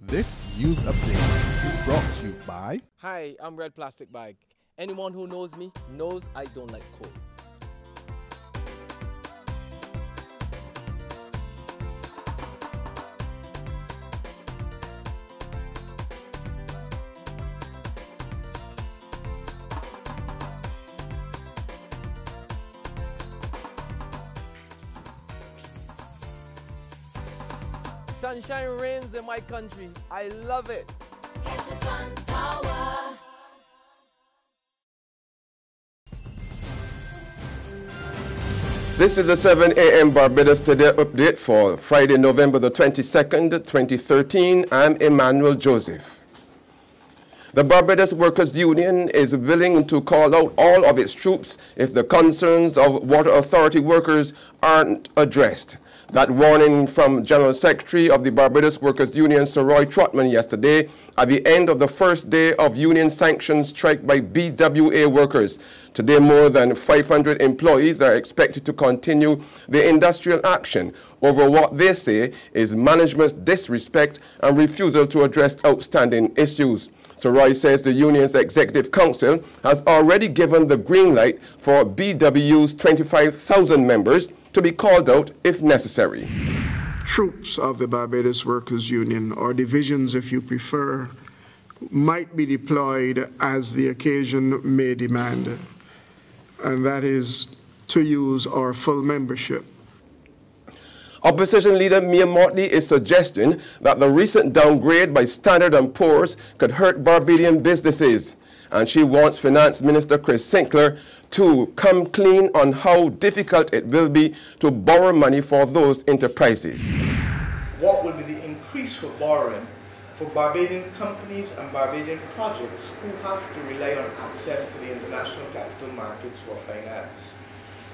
This news update is brought to you by... Hi, I'm Red Plastic Bag. Anyone who knows me knows I don't like cold. Sunshine reigns in my country. I love it. Catch the sun power. This is the 7 a.m. Barbados Today update for Friday, November the 22nd, 2013. I'm Emmanuel Joseph. The Barbados Workers Union is willing to call out all of its troops if the concerns of Water Authority workers aren't addressed. That warning from General Secretary of the Barbados Workers Union, Sir Roy Trotman, yesterday at the end of the first day of union-sanctioned strike by BWA workers. Today, more than 500 employees are expected to continue the industrial action over what they say is management's disrespect and refusal to address outstanding issues. Sir Roy says the union's executive council has already given the green light for BW's 25,000 members to be called out if necessary. Troops of the Barbados Workers Union, or divisions if you prefer, might be deployed as the occasion may demand, and that is to use our full membership. Opposition leader Mia Motley is suggesting that the recent downgrade by Standard & Poor's could hurt Barbadian businesses, and she wants Finance Minister Chris Sinclair to come clean on how difficult it will be to borrow money for those enterprises. What will be the increase for borrowing for Barbadian companies and Barbadian projects who have to rely on access to the international capital markets for finance,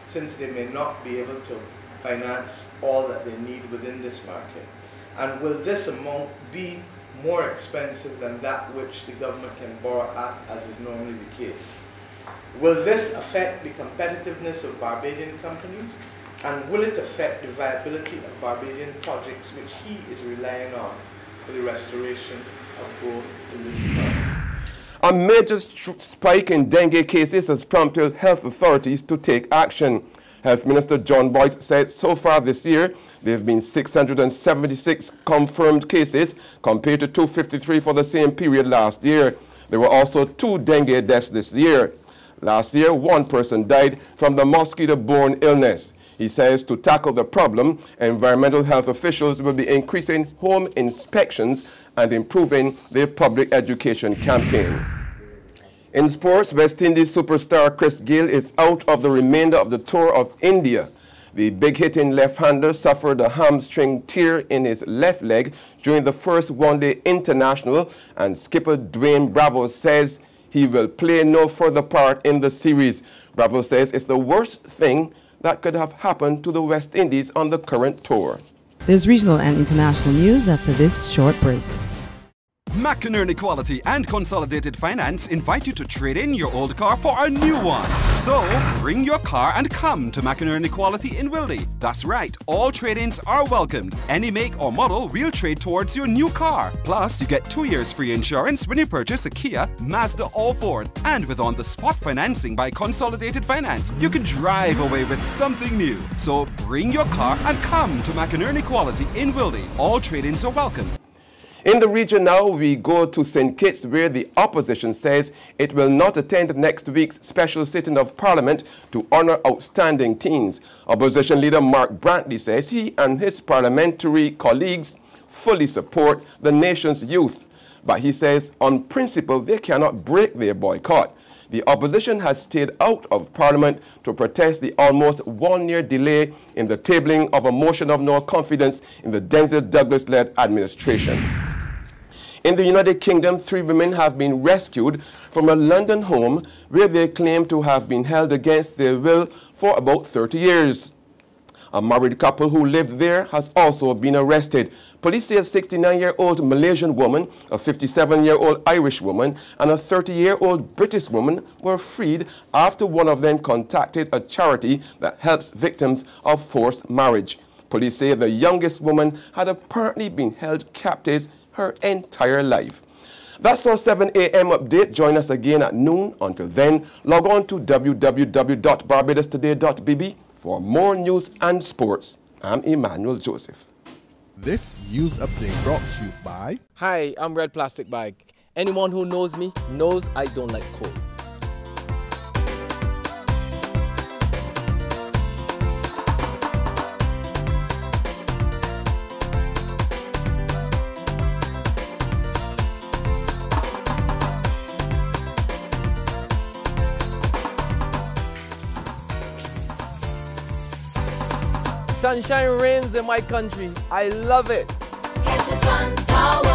since they may not be able to finance all that they need within this market? And will this amount be more expensive than that which the government can borrow at, as is normally the case? Will this affect the competitiveness of Barbadian companies? And will it affect the viability of Barbadian projects which he is relying on for the restoration of growth in this economy? A major spike in dengue cases has prompted health authorities to take action. Health Minister John Boyce said so far this year there have been 676 confirmed cases compared to 253 for the same period last year. There were also 2 dengue deaths this year. Last year, 1 person died from the mosquito-borne illness. He says to tackle the problem, environmental health officials will be increasing home inspections and improving their public education campaign. In sports, West Indies superstar Chris Gayle is out of the remainder of the tour of India. The big-hitting left-hander suffered a hamstring tear in his left leg during the first one-day international, and skipper Dwayne Bravo says he will play no further part in the series. Bravo says it's the worst thing that could have happened to the West Indies on the current tour. There's regional and international news after this short break. McInerney Quality and Consolidated Finance invite you to trade in your old car for a new one. So, bring your car and come to McInerney Quality in Wildy. That's right, all trade-ins are welcomed. Any make or model will trade towards your new car. Plus, you get 2 years free insurance when you purchase a Kia, Mazda or Ford. And with on-the-spot financing by Consolidated Finance, you can drive away with something new. So, bring your car and come to McInerney Quality in Wildy. All trade-ins are welcome. In the region now, we go to St. Kitts, where the opposition says it will not attend next week's special sitting of Parliament to honour outstanding teens. Opposition leader Mark Brantley says he and his parliamentary colleagues fully support the nation's youth. But he says on principle they cannot break their boycott. The opposition has stayed out of Parliament to protest the almost 1-year delay in the tabling of a motion of no confidence in the Denzel Douglas-led administration. In the United Kingdom, 3 women have been rescued from a London home where they claim to have been held against their will for about 30 years. A married couple who lived there has also been arrested. Police say a 69-year-old Malaysian woman, a 57-year-old Irish woman, and a 30-year-old British woman were freed after one of them contacted a charity that helps victims of forced marriage. Police say the youngest woman had apparently been held captive her entire life. That's our 7 a.m. update. Join us again at noon. Until then, log on to www.barbadostoday.bb for more news and sports. I'm Emmanuel Joseph. This news update brought to you by... Hi, I'm Red Plastic Bag. Anyone who knows me knows I don't like cold. Sunshine reigns in my country. I love it. Get your sun power.